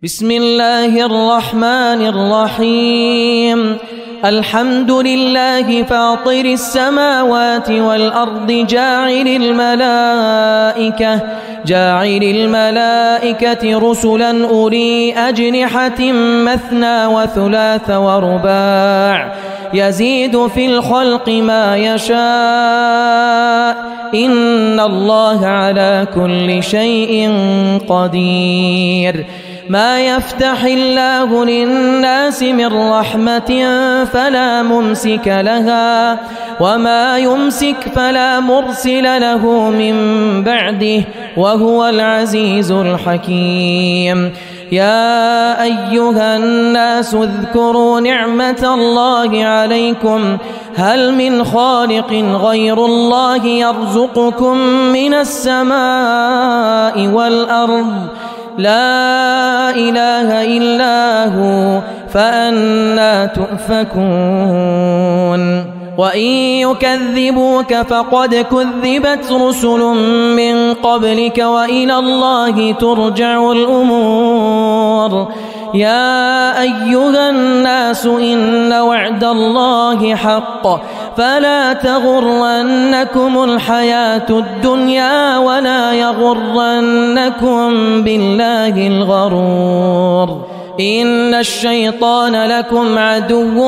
بسم الله الرحمن الرحيم. الحمد لله فاطر السماوات والأرض جاعل الملائكة رسلا أولي أجنحة مثنى وثلاث ورباع يزيد في الخلق ما يشاء إن الله على كل شيء قدير. ما يفتح الله للناس من رحمة فلا ممسك لها وما يمسك فلا مرسل له من بعده وهو العزيز الحكيم. يا أيها الناس اذكروا نعمة الله عليكم هل من خالق غير الله يرزقكم من السماء والأرض لا إله إلا هو فأنى تؤفكون. وإن يكذبوك فقد كذبت رسل من قبلك وإلى الله ترجع الأمور. يا أيها الناس إن وعد الله حق فلا تغرنكم الحياة الدنيا ولا يغرنكم بالله الغرور. إن الشيطان لكم عدو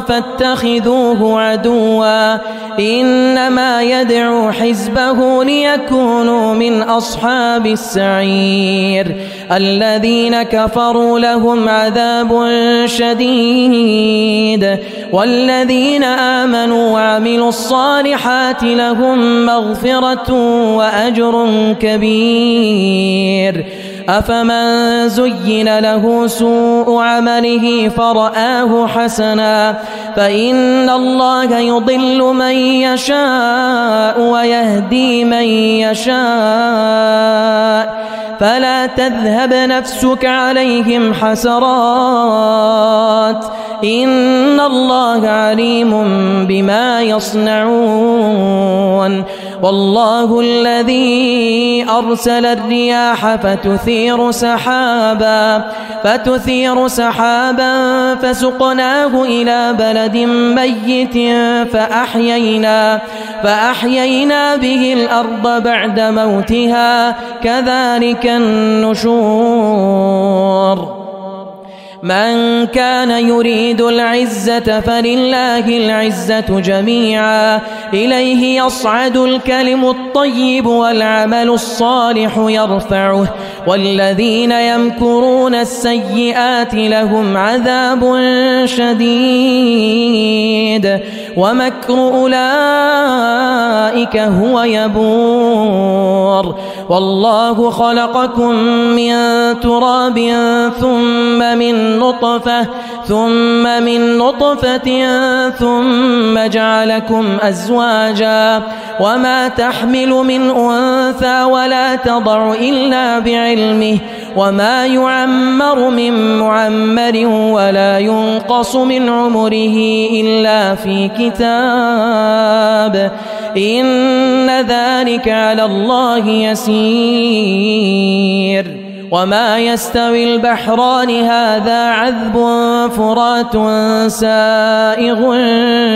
فاتخذوه عدوا إنما يدعو حزبه ليكونوا من أصحاب السعير. الذين كفروا لهم عذاب شديد والذين آمنوا وعملوا الصالحات لهم مغفرة وأجر كبير. أفمن زين له سوء عمله فرآه حسنا فإن الله يضل من يشاء ويهدي من يشاء فلا تذهب نفسك عليهم حسرات إن الله عليم بما يصنعون. والله الذي أرسل الرياح فتثير سحابا فسقناه إلى بلد ميت فأحيينا به الأرض بعد موتها كذلك النشور. من كان يريد العزة فلله العزة جميعا إليه يصعد الكلم الطيب والعمل الصالح يرفعه والذين يمكرون السيئات لهم عذاب شديد ومكر أولئك هو يبور. والله خلقكم من تراب ثم من نطفة ثم جعلكم أزواجا وما تحمل من أنثى ولا تضع إلا بعلمه وما يعمر من معمر ولا ينقص من عمره إلا في كتاب إن ذلك على الله يسير. وما يستوي البحران هذا عذب فرات سائغ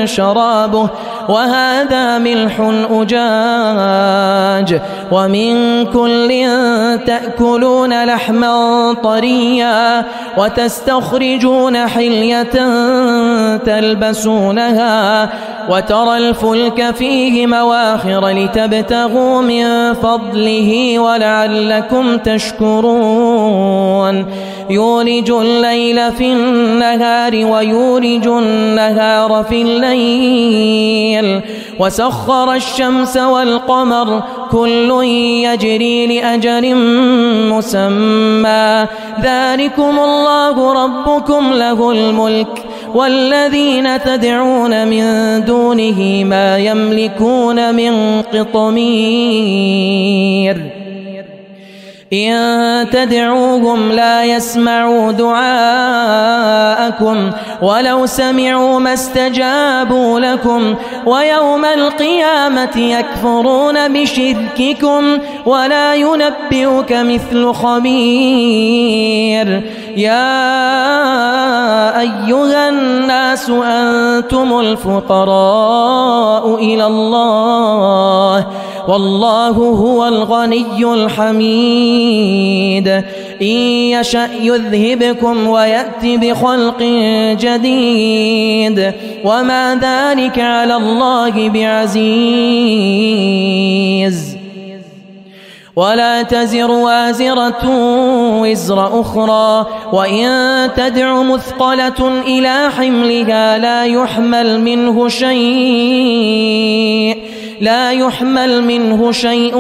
شرابه وهذا ملح أجاج ومن كل تأكلون لحما طريا وتستخرجون حلية تلبسونها وترى الفلك فيه مواخر لتبتغوا من فضله ولعلكم تشكرون. يولج الليل في النهار ويولج النهار في الليل وسخر الشمس والقمر كل يجري لأجل مسمى ذلكم الله ربكم له الملك والذين تدعون من دونه ما يملكون من قطمير. إن تدعوهم لا يسمعوا دعاءكم ولو سمعوا ما استجابوا لكم ويوم القيامة يكفرون بشرككم ولا ينبئك مثل خبير. يا أيها الناس أنتم الفقراء إلى الله والله هو الغني الحميد. إن يشأ يذهبكم ويأت بخلق جديد وما ذلك على الله بعزيز. ولا تزر وازرة وزر أخرى وإن تدع مثقلة إلى حملها لا يحمل منه شيء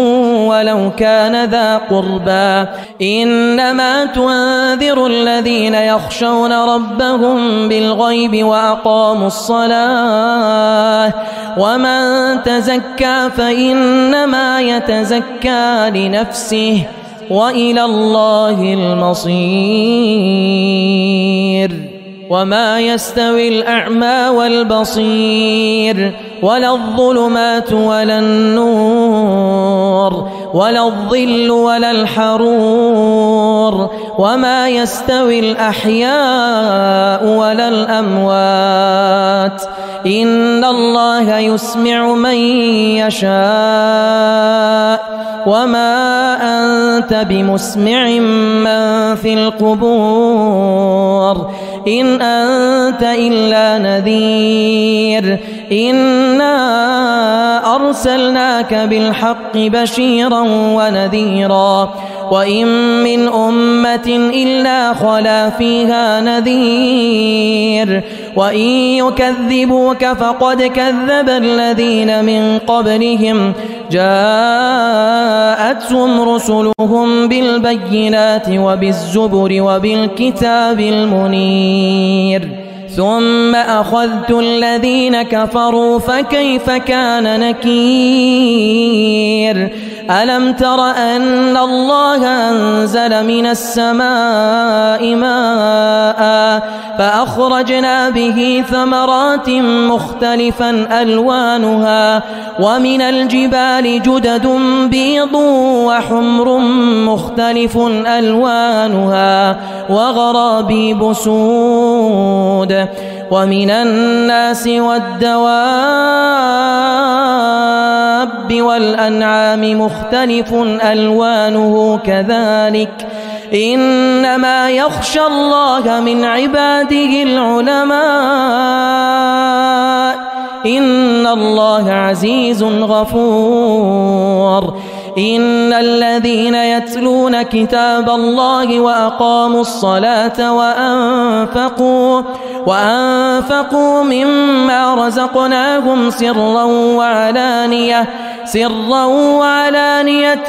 ولو كان ذا قربى. إنما تنذر الذين يخشون ربهم بالغيب وأقاموا الصلاة ومن تزكى فإنما يتزكى لنفسه وإلى الله المصير. وما يستوي الأعمى والبصير ولا الظلمات ولا النور ولا الظل ولا الحرور وما يستوي الأحياء ولا الأموات. إن الله يسمع من يشاء وما أنت بمسمع من في القبور إن أنت إلا نذير. إنا أرسلناك بالحق بشيرا ونذيرا وإن من أمة إلا خلا فيها نذير وإن يكذبوك فقد كذب الذين من قبلهم جاءتهم رسلهم بالبينات وبالزبر وبالكتاب المنير ثم أخذت الذين كفروا فكيف كان نكير. ألم تر أن الله أنزل من السماء ماء فأخرجنا به ثمرات مختلفا ألوانها ومن الجبال جدد بيض وحمر مختلف ألوانها وغرابيب سود ومن الناس والدواب والأنعام مختلف ألوانه كذلك إنما يخشى الله من عباده العلماء إن الله عزيز غفور. إن الذين يتلون كتاب الله وأقاموا الصلاة وأنفقوا مما رزقناهم سرا وعلانية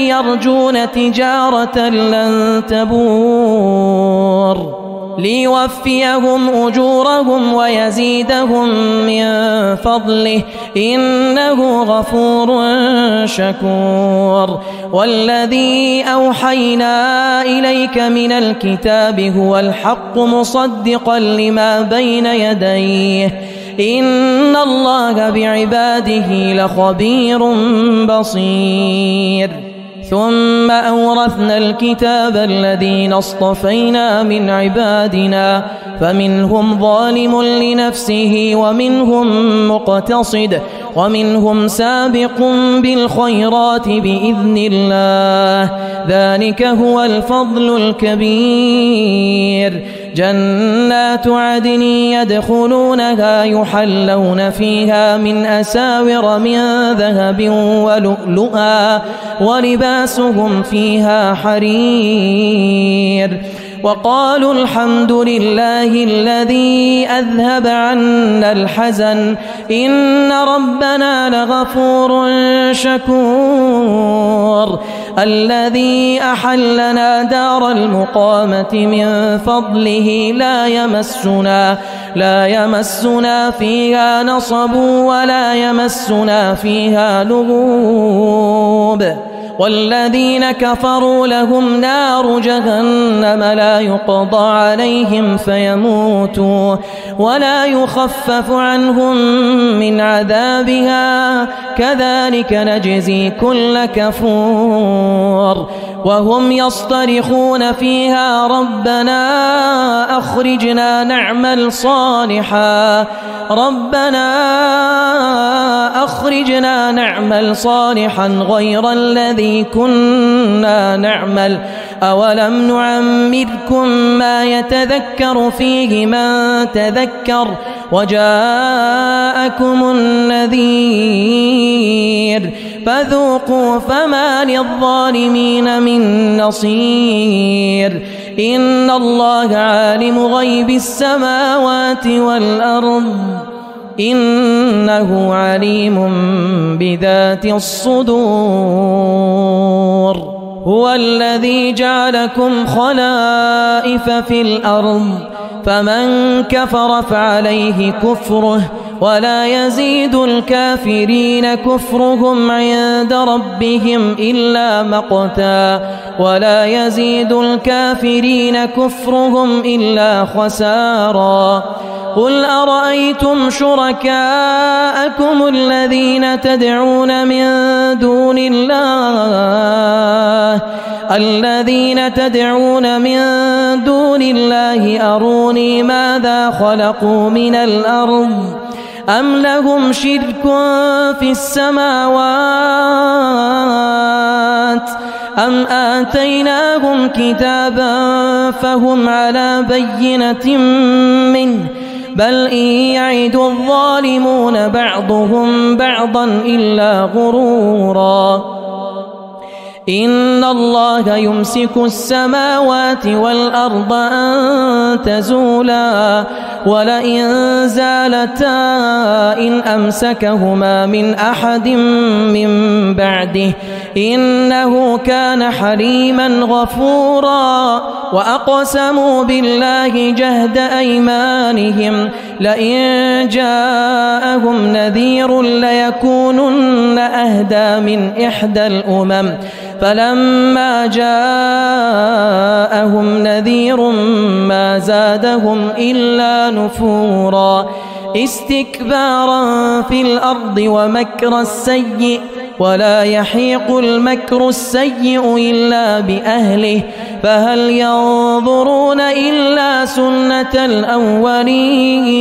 يرجون تجارة لن تبور ليوفيهم أجورهم ويزيدهم من فضله إنه غفور شكور. والذي أوحينا إليك من الكتاب هو الحق مصدقا لما بين يديه إن الله بعباده لخبير بصير. ثم أورثنا الكتاب الذين اصطفينا من عبادنا فمنهم ظالم لنفسه ومنهم مقتصد ومنهم سابق بالخيرات بإذن الله ذلك هو الفضل الكبير. جنات عدن يدخلونها يحلون فيها من أساور من ذهب ولؤلؤا ولباسهم فيها حرير. وقالوا الحمد لله الذي أذهب عنا الحزن إن ربنا لغفور شكور. الذي أحلنا دار المقامة من فضله لا يمسنا فيها نصب ولا يمسنا فيها لغوب والذين كفروا لهم نار جهنم لا يقضى عليهم فيموتوا ولا يخفف عنهم من عذابها كذلك نجزي كل كفور وهم يصطرخون فيها ربنا أخرجنا نعمل صالحا غير الذي كنا نعمل أولم نعمركم ما يتذكر فيه من تذكر وجاءكم النذير فذوقوا فما للظالمين من نصير إن الله عالم غيب السماوات والأرض إنه عليم بذات الصدور هو الذي جعلكم خلائف في الأرض فمن كفر فعليه كفره ولا يزيد الكافرين كفرهم عند ربهم إلا مقتا ولا يزيد الكافرين كفرهم إلا خسارا قل أرأيتم شركاءكم الذين تدعون من دون الله أروني ماذا خلقوا من الأرض أم لهم شرك في السماوات أم آتيناهم كتابا فهم على بينة منه بل إن يعد الظالمون بعضهم بعضا إلا غرورا إن الله يمسك السماوات والأرض أن تزولا ولئن زالتا إن أمسكهما من أحد من بعده إنه كان حليما غفورا وأقسموا بالله جهد أيمانهم لئن جاءهم نذير ليكونن أهدى من إحدى الأمم فلما جاءهم نذير ما زادهم إلا نفورا استكبارا في الأرض ومكر السيء ولا يحيق المكر السيء إلا بأهله فهل ينظرون إلا سنة الأولين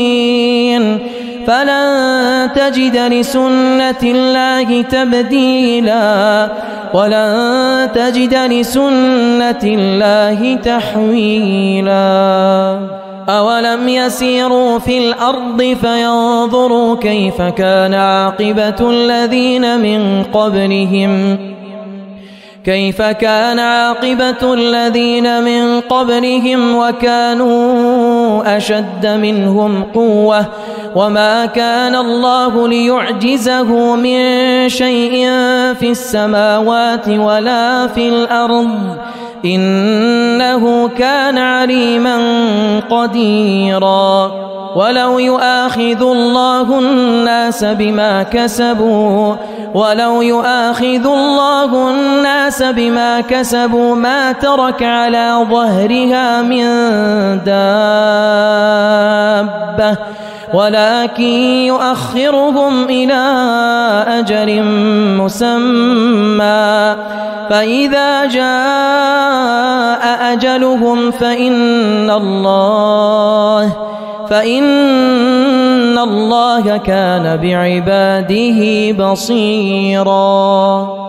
فلن تجد لسنة الله تبديلا ولن تجد لسنة الله تحويلا أولم يسيروا في الأرض فينظروا كيف كان عاقبة الذين من قبلهم وكانوا أشد منهم قوة وما كان الله ليعجزه من شيء في السماوات ولا في الأرض إنه كان عليما قديرا ولو يؤاخذ الله الناس بما كسبوا ما ترك على ظهرها من دابة ولكن يؤخرهم إلى أجل مسمى فإذا جاء أجلهم فإن الله كان بعباده بصيرا